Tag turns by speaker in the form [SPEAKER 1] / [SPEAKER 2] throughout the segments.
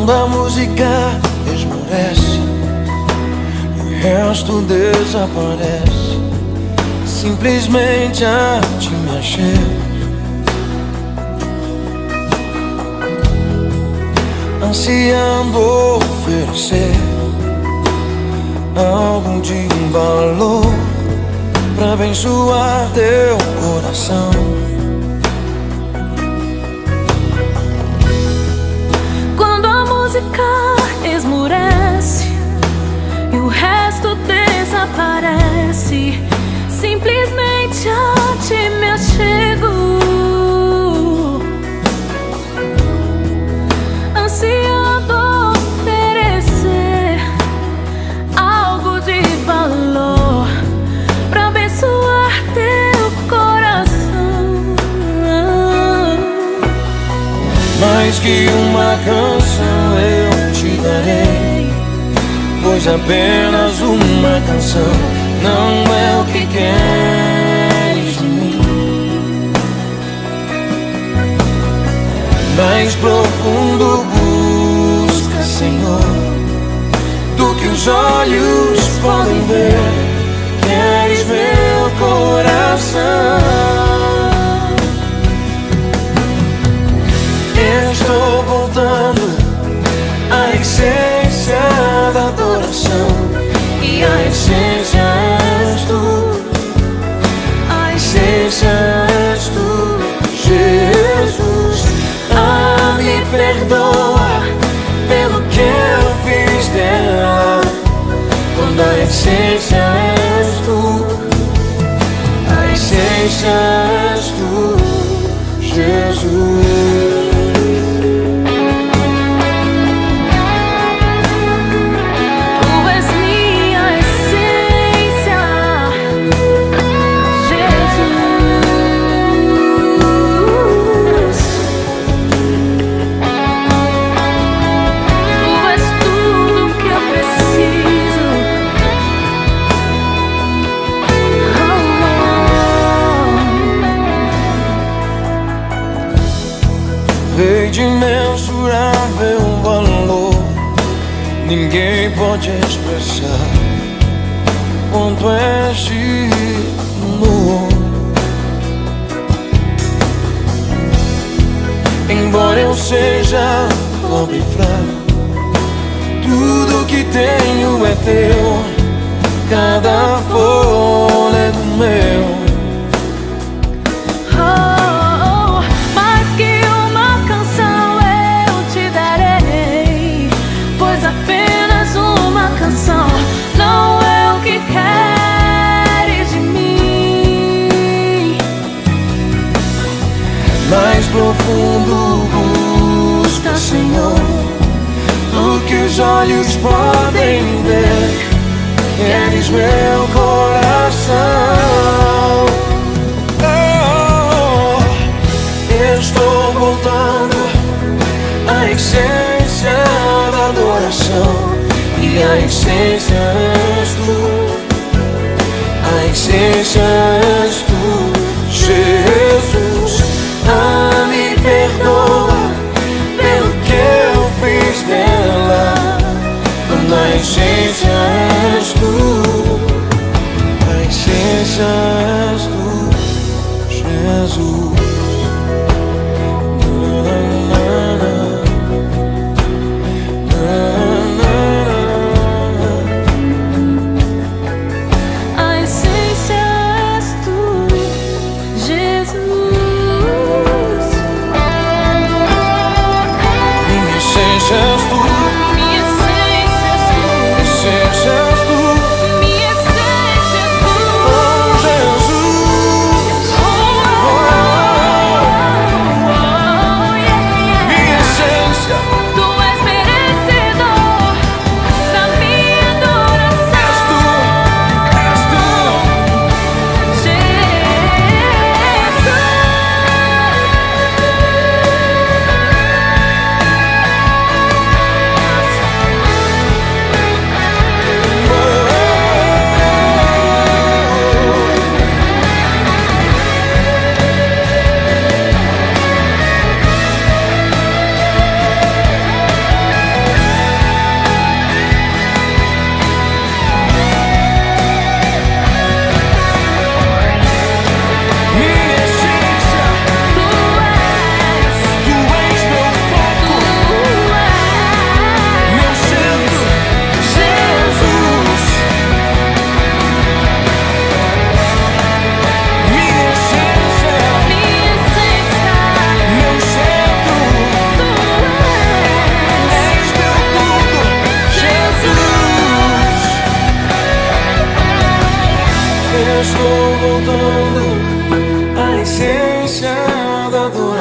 [SPEAKER 1] Quando a música esmorece e o resto desaparece, simplesmente a ti me achei, ansiando oferecer algo de valor pra abençoar teu coração.
[SPEAKER 2] Quando a música esmorece e o resto desaparece, simplesmente a ti me achego, ansiando oferecer algo de valor pra abençoar teu coração.
[SPEAKER 1] Mais que uma canção eu te darei, pois apenas uma canção não é o que queres de mim. Mais profundo busca, Senhor, do que os olhos podem ver. Queres meu coração. Estou voltando à essência da adoração, e a essência és tu, a essência és tu, Jesus. Ah, me perdoa pelo que eu fiz dela, quando a essência és tu, a essência és tu, Jesus. Veio de imensurável valor, ninguém pode expressar quanto és de amor. Embora eu seja pobre e fraco, tudo que tenho é teu, cada fôlego meu. Mais profundo busca, Senhor, do que os olhos podem ver. Queres meu coração. Oh, estou voltando à essência da adoração, e a essência és tu, a essência és tu, Jesus. Ah, me perdoa pelo que eu fiz dela, quando a essência és tu, a essência és tu, Jesus.
[SPEAKER 2] A essência és tu, Jesus.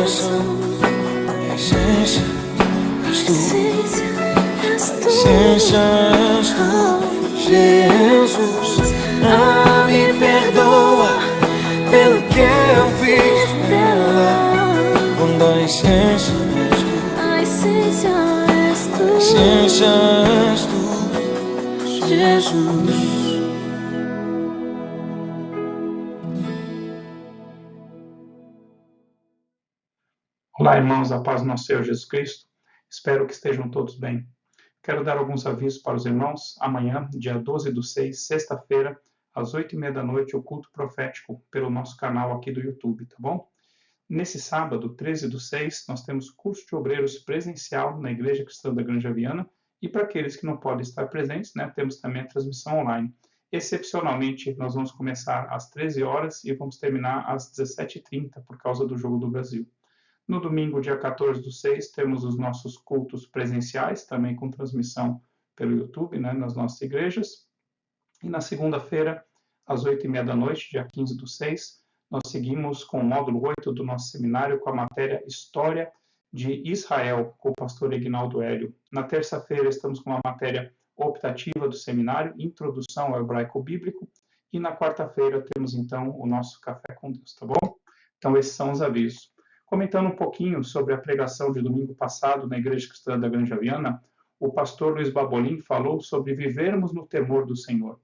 [SPEAKER 1] coração. A essência és tu. A essência és tu, Jesus. Me perdoa pelo que eu fiz dela. Quando a essência és tu.
[SPEAKER 2] A essência és tu.
[SPEAKER 1] A essência és tu, Jesus.
[SPEAKER 3] Olá, irmãos, a paz do nosso Senhor Jesus Cristo. Espero que estejam todos bem. Quero dar alguns avisos para os irmãos. Amanhã, dia 12/6, sexta-feira, às 8h30 da noite, o culto profético pelo nosso canal aqui do YouTube, tá bom? Nesse sábado, 13/6, nós temos curso de obreiros presencial na Igreja Cristã da Granja Viana. E para aqueles que não podem estar presentes, né, temos também a transmissão online. Excepcionalmente, nós vamos começar às 13 horas e vamos terminar às 17h30 por causa do Jogo do Brasil. No domingo, dia 14/6, temos os nossos cultos presenciais, também com transmissão pelo YouTube, né, nas nossas igrejas. E na segunda-feira, às 8h30 da noite, dia 15/6, nós seguimos com o módulo 8 do nosso seminário com a matéria História de Israel, com o pastor Ignaldo Hélio. Na terça-feira, estamos com a matéria optativa do seminário, Introdução ao Hebraico Bíblico. E na quarta-feira, temos então o nosso Café com Deus, tá bom? Então, esses são os avisos. Comentando um pouquinho sobre a pregação de domingo passado na Igreja Cristã da Granja Viana, o pastor Luiz Babolin falou sobre vivermos no temor do Senhor.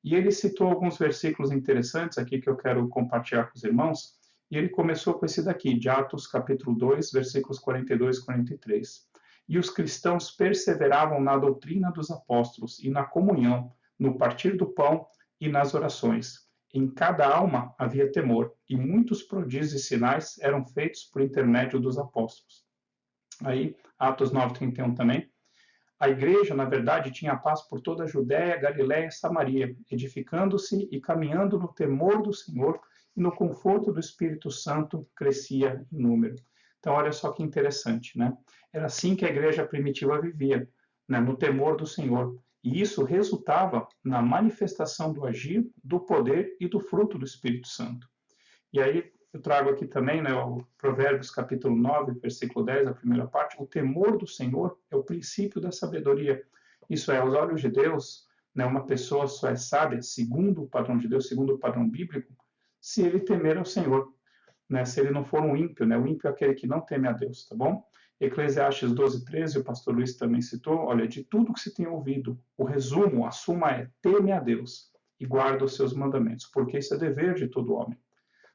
[SPEAKER 3] E ele citou alguns versículos interessantes aqui que eu quero compartilhar com os irmãos, e ele começou com esse daqui, de Atos capítulo 2, versículos 42 e 43. E os cristãos perseveravam na doutrina dos apóstolos e na comunhão, no partir do pão e nas orações. Em cada alma havia temor, e muitos prodígios e sinais eram feitos por intermédio dos apóstolos. Aí, Atos 9:31 também. A igreja, na verdade, tinha paz por toda a Judéia, Galiléia e Samaria, edificando-se e caminhando no temor do Senhor e no conforto do Espírito Santo, crescia em número. Então, olha só que interessante, né? Era assim que a igreja primitiva vivia, né? No temor do Senhor. E isso resultava na manifestação do agir, do poder e do fruto do Espírito Santo. E aí eu trago aqui também, né, o Provérbios capítulo 9, versículo 10, a primeira parte. O temor do Senhor é o princípio da sabedoria. Isso é, aos olhos de Deus, né, uma pessoa só é sábia, segundo o padrão de Deus, segundo o padrão bíblico, se ele temer ao Senhor, né, se ele não for um ímpio, né, o ímpio é aquele que não teme a Deus, tá bom? Eclesiastes 12:13, o pastor Luiz também citou, olha, de tudo que se tem ouvido, o resumo, a suma é, teme a Deus e guarda os seus mandamentos, porque isso é dever de todo homem.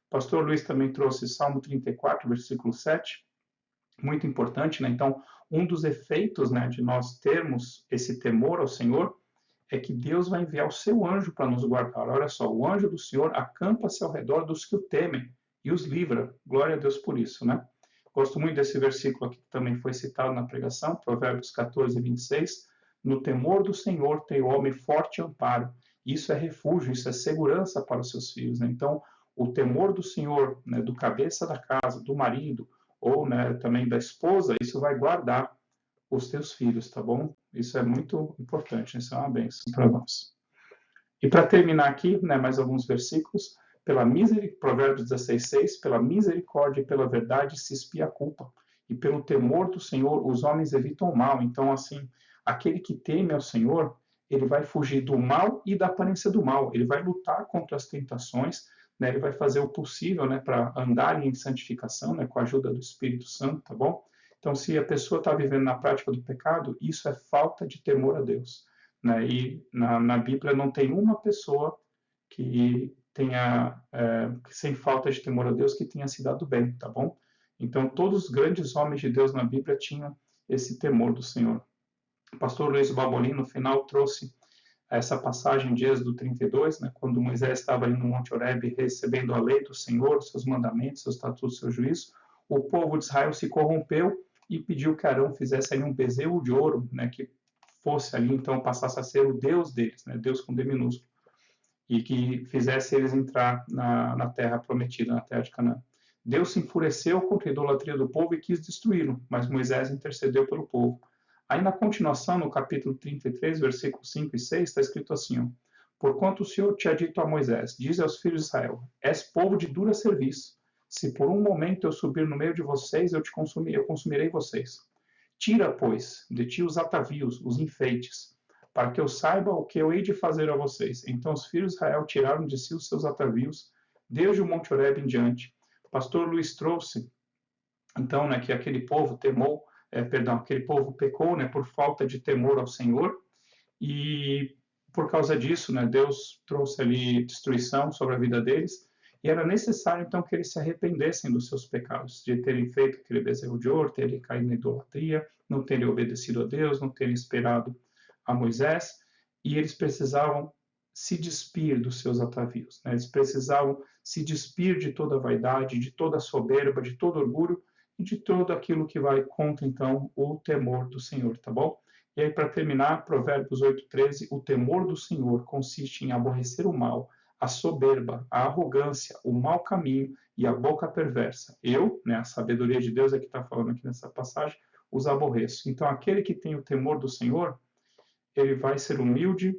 [SPEAKER 3] O pastor Luiz também trouxe Salmo 34, versículo 7, muito importante, né? Então, um dos efeitos, né, de nós termos esse temor ao Senhor é que Deus vai enviar o seu anjo para nos guardar. Olha só, o anjo do Senhor acampa-se ao redor dos que o temem e os livra. Glória a Deus por isso, né? Gosto muito desse versículo aqui que também foi citado na pregação, Provérbios 14:26. No temor do Senhor tem o homem forte amparo. Isso é refúgio, isso é segurança para os seus filhos, né? Então, o temor do Senhor, né, do cabeça da casa, do marido, ou, né, também da esposa, isso vai guardar os teus filhos, tá bom? Isso é muito importante, isso é uma bênção para nós. E para terminar aqui, né, mais alguns versículos. Provérbios 16:6, pela misericórdia e pela verdade se expia a culpa, e pelo temor do Senhor os homens evitam o mal. Então, assim, aquele que teme ao Senhor, ele vai fugir do mal e da aparência do mal, ele vai lutar contra as tentações, né? Ele vai fazer o possível, né, para andar em santificação, né, com a ajuda do Espírito Santo, tá bom? Então, se a pessoa está vivendo na prática do pecado, isso é falta de temor a Deus, né? E na Bíblia não tem uma pessoa que tenha, sem falta de temor a Deus, que tenha se dado bem, tá bom? Então, todos os grandes homens de Deus na Bíblia tinham esse temor do Senhor. O pastor Luiz Babolin, no final, trouxe essa passagem de Êxodo 32, né, quando Moisés estava ali no Monte Horebe recebendo a lei do Senhor, os seus mandamentos, seus estatutos, seu juízo, o povo de Israel se corrompeu e pediu que Arão fizesse ali um bezerro de ouro, né, que fosse ali, então, passasse a ser o Deus deles, né, Deus com D minúsculo, e que fizesse eles entrar na terra prometida, na terra de Canaã. Deus se enfureceu contra a idolatria do povo e quis destruí-lo, mas Moisés intercedeu pelo povo. Aí na continuação, no capítulo 33, versículos 5 e 6, está escrito assim, ó, porquanto o Senhor tinha dito a Moisés, diz aos filhos de Israel, és povo de dura serviço, Se por um momento eu subir no meio de vocês, eu consumirei vocês. Tira, pois, de ti os atavios, os enfeites, para que eu saiba o que eu hei de fazer a vocês. Então os filhos de Israel tiraram de si os seus atavios, desde o Monte Horebe em diante. O pastor Luiz trouxe, então, né, que aquele povo aquele povo pecou, né, por falta de temor ao Senhor, e por causa disso, né, Deus trouxe ali destruição sobre a vida deles, e era necessário, então, que eles se arrependessem dos seus pecados, de terem feito aquele bezerro de ouro, terem caído na idolatria, não terem obedecido a Deus, não terem esperado a Moisés, e eles precisavam se despir dos seus atavios, né? Eles precisavam se despir de toda a vaidade, de toda a soberba, de todo orgulho, e de tudo aquilo que vai contra, então, o temor do Senhor, tá bom? E aí, para terminar, Provérbios 8:13, o temor do Senhor consiste em aborrecer o mal, a soberba, a arrogância, o mau caminho e a boca perversa. Eu, né, a sabedoria de Deus é que está falando aqui nessa passagem, os aborreço. Então, aquele que tem o temor do Senhor, ele vai ser humilde,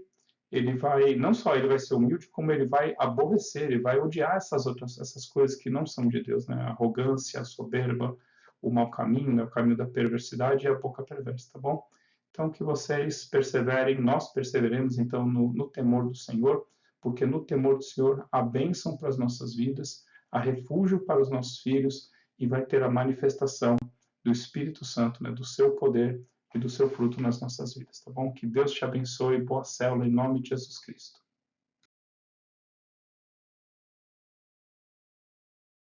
[SPEAKER 3] não só ele vai ser humilde, como ele vai aborrecer, ele vai odiar essas coisas que não são de Deus, né? A arrogância, a soberba, o mau caminho, né? O caminho da perversidade e a boca perversa, tá bom? Então, que vocês perseverem, nós perseveremos, então, no temor do Senhor, porque no temor do Senhor há bênção para as nossas vidas, há refúgio para os nossos filhos e vai ter a manifestação do Espírito Santo, né? Do seu poder e do seu fruto nas nossas vidas, tá bom? Que Deus te abençoe, boa célula, em nome de Jesus Cristo.